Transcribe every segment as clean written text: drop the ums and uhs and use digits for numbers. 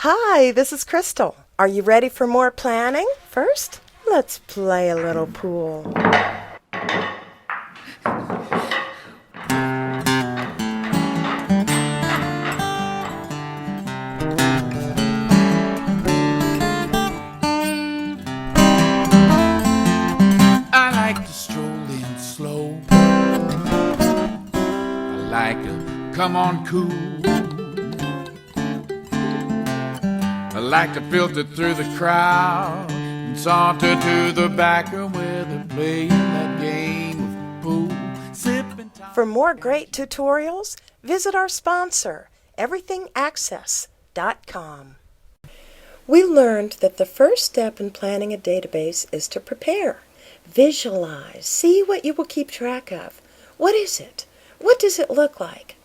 Hi, this is Crystal. Are you ready for more planning? First, let's play a little pool. I like to stroll in slow. I like to come on cool. I like to filter through the crowd and saunter to the back room where they're playing that game of pool. Sipping For more great tutorials, visit our sponsor, everythingaccess.com. We learned that the first step in planning a database is to prepare. Visualize. See what you will keep track of. What is it? What does it look like?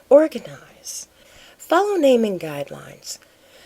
Organize. Follow naming guidelines.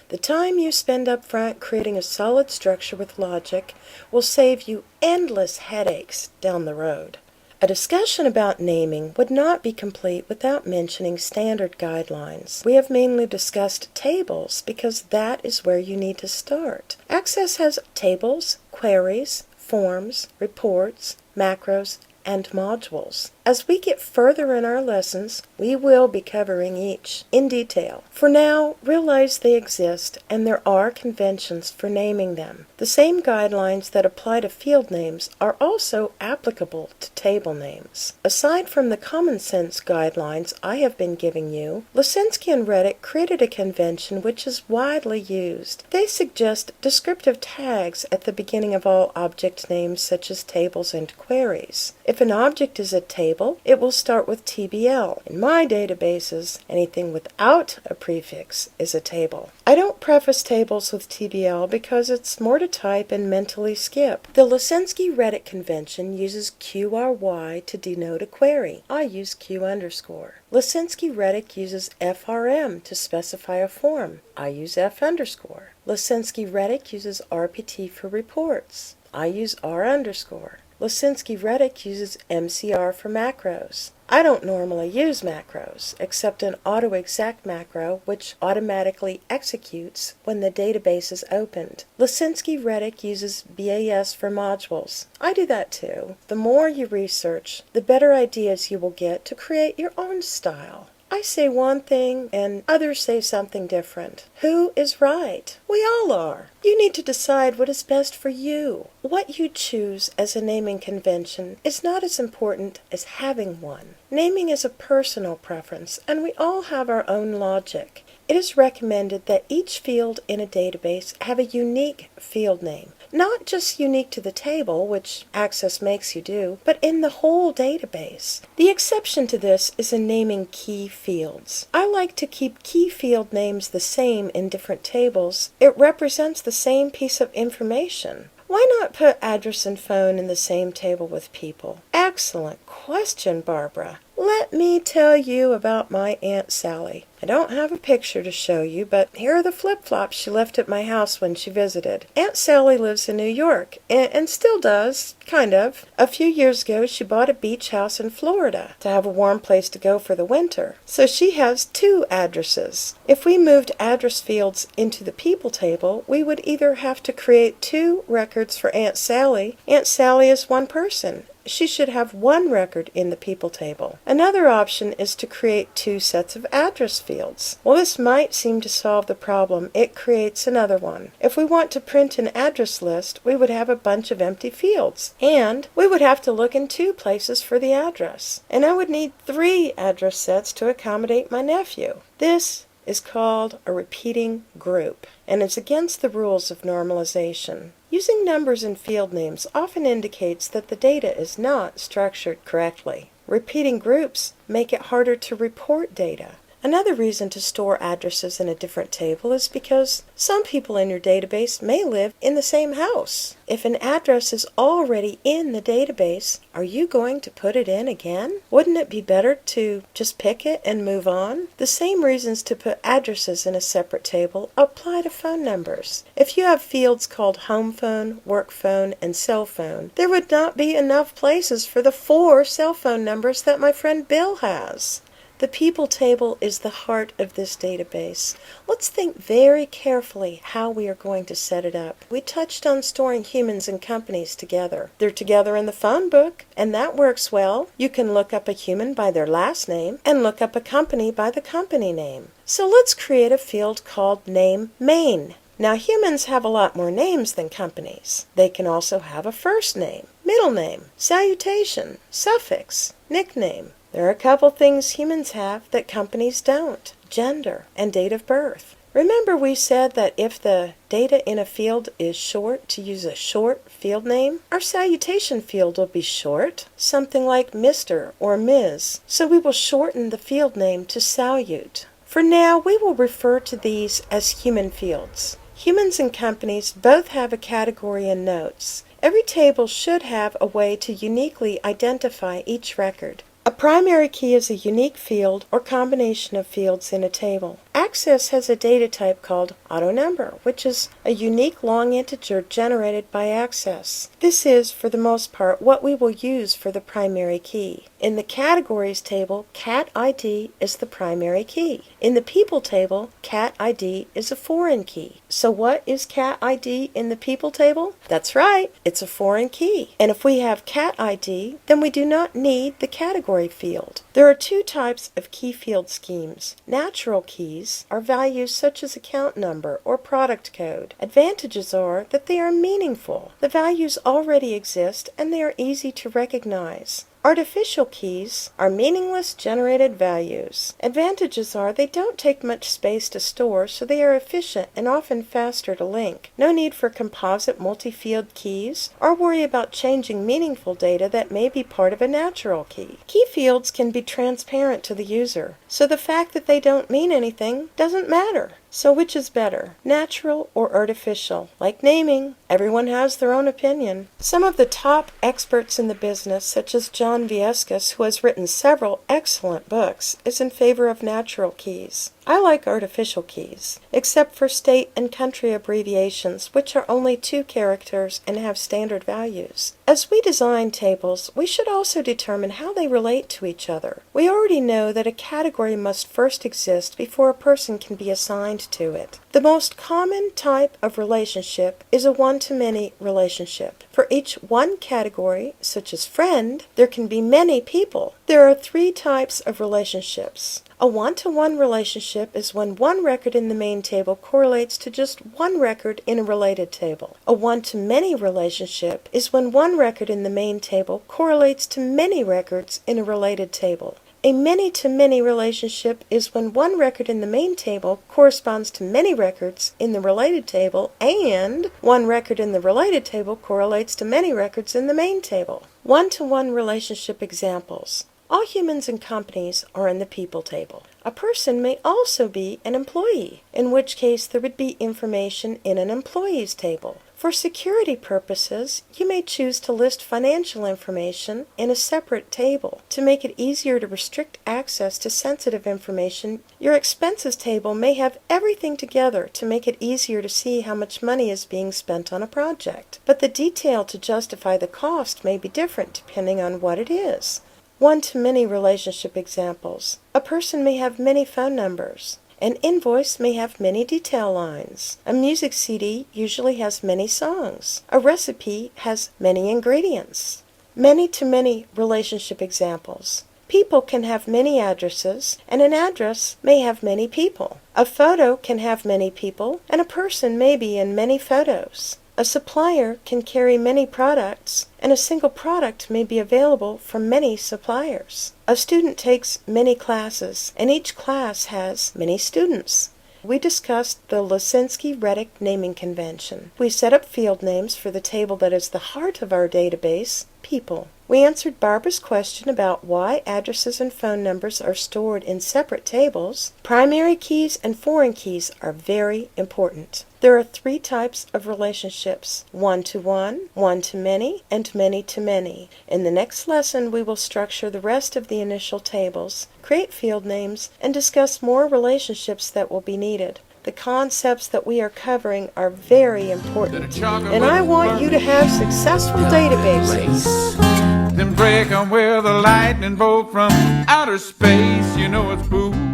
The time you spend up front creating a solid structure with logic will save you endless headaches down the road. A discussion about naming would not be complete without mentioning standard guidelines. We have mainly discussed tables because that is where you need to start. Access has tables, queries, forms, reports, macros, and modules. As we get further in our lessons, we will be covering each in detail. For now, realize they exist and there are conventions for naming them. The same guidelines that apply to field names are also applicable to table names. Aside from the common sense guidelines I have been giving you, Lisinski and Reddick created a convention which is widely used. They suggest descriptive tags at the beginning of all object names such as tables and queries. If an object is a table, it will start with TBL. In my databases, anything without a prefix is a table. I don't preface tables with TBL because it's more to type and mentally skip. The Lisinski-Reddick convention uses QRY to denote a query. I use Q underscore. Lisinski-Reddick uses FRM to specify a form. I use F underscore. Lisinski-Reddick uses RPT for reports. I use R underscore. Lisinski-Reddick uses MCR for macros. I don't normally use macros, except an AutoExec macro, which automatically executes when the database is opened. Lisinski-Reddick uses BAS for modules. I do that too. The more you research, the better ideas you will get to create your own style. I say one thing and others say something different. Who is right? We all are. You need to decide what is best for you. What you choose as a naming convention is not as important as having one. Naming is a personal preference, and we all have our own logic. It is recommended that each field in a database have a unique field name. Not just unique to the table, which Access makes you do, but in the whole database. The exception to this is in naming key fields. I like to keep key field names the same in different tables. It represents the same piece of information. Why not put address and phone in the same table with people? Excellent question, Barbara. Let me tell you about my Aunt Sally. I don't have a picture to show you, but here are the flip-flops she left at my house when she visited. Aunt Sally lives in New York, and still does, kind of. A few years ago, she bought a beach house in Florida to have a warm place to go for the winter. So she has 2 addresses. If we moved address fields into the people table, we would either have to create 2 records for Aunt Sally. Aunt Sally is one person. She should have 1 record in the people table. Another option is to create 2 sets of address fields. While this might seem to solve the problem, it creates another one. If we want to print an address list, we would have a bunch of empty fields. And we would have to look in 2 places for the address. And I would need 3 address sets to accommodate my nephew. This is called a repeating group, and it's against the rules of normalization. Using numbers and field names often indicates that the data is not structured correctly. Repeating groups make it harder to report data. Another reason to store addresses in a different table is because some people in your database may live in the same house. If an address is already in the database, are you going to put it in again? Wouldn't it be better to just pick it and move on? The same reasons to put addresses in a separate table apply to phone numbers. If you have fields called home phone, work phone, and cell phone, there would not be enough places for the 4 cell phone numbers that my friend Bill has. The people table is the heart of this database. Let's think very carefully how we are going to set it up. We touched on storing humans and companies together. They're together in the phone book, and that works well. You can look up a human by their last name and look up a company by the company name. So let's create a field called Name Main. Now humans have a lot more names than companies. They can also have a first name, middle name, salutation, suffix, nickname. There are a couple things humans have that companies don't: gender and date of birth. Remember we said that if the data in a field is short, to use a short field name, our salutation field will be short, something like Mr. or Ms. So we will shorten the field name to salute. For now, we will refer to these as human fields. Humans and companies both have a category and notes. Every table should have a way to uniquely identify each record. A primary key is a unique field or combination of fields in a table. Access has a data type called AutoNumber, which is a unique long integer generated by Access. This is, for the most part, what we will use for the primary key. In the Categories table, Cat ID is the primary key. In the People table, Cat ID is a foreign key. So what is Cat ID in the People table? That's right, it's a foreign key. And if we have Cat ID, then we do not need the category field. There are two types of key field schemes. Natural keys are values such as account number or product code. Advantages are that they are meaningful. The values already exist and they are easy to recognize. Artificial keys are meaningless generated values. Advantages are they don't take much space to store, so they are efficient and often faster to link. No need for composite multi-field keys, or worry about changing meaningful data that may be part of a natural key. Key fields can be transparent to the user, so the fact that they don't mean anything doesn't matter. So which is better, natural or artificial? Like naming, everyone has their own opinion. Some of the top experts in the business, such as John Viescas, who has written several excellent books, is in favor of natural keys. I like artificial keys, except for state and country abbreviations, which are only 2 characters and have standard values. As we design tables, we should also determine how they relate to each other. We already know that a category must first exist before a person can be assigned to it. The most common type of relationship is a one-to-many relationship. For each one category, such as friend, there can be many people. There are 3 types of relationships. A one-to-one relationship is when one record in the main table correlates to just one record in a related table. A one-to-many relationship is when one record in the main table correlates to many records in a related table. A many-to-many relationship is when one record in the main table corresponds to many records in the related table, and one record in the related table correlates to many records in the main table. One-to-one relationship examples. All humans and companies are in the people table. A person may also be an employee, in which case there would be information in an employees table. For security purposes, you may choose to list financial information in a separate table. To make it easier to restrict access to sensitive information, your expenses table may have everything together to make it easier to see how much money is being spent on a project. But the detail to justify the cost may be different depending on what it is. One-to-many relationship examples. A person may have many phone numbers. An invoice may have many detail lines. A music CD usually has many songs. A recipe has many ingredients. Many-to-many relationship examples. People can have many addresses, and an address may have many people. A photo can have many people, and a person may be in many photos. A supplier can carry many products, and a single product may be available from many suppliers. A student takes many classes, and each class has many students. We discussed the Lisinski-Reddick naming convention. We set up field names for the table that is the heart of our database, people. We answered Barbara's question about why addresses and phone numbers are stored in separate tables. Primary keys and foreign keys are very important. There are 3 types of relationships: one-to-one, one-to-many, and many-to-many. In the next lesson, we will structure the rest of the initial tables, create field names, and discuss more relationships that will be needed. The concepts that we are covering are very important, and I want you to have successful databases. then break 'em with a lightning bolt from outer space. You know it's boo.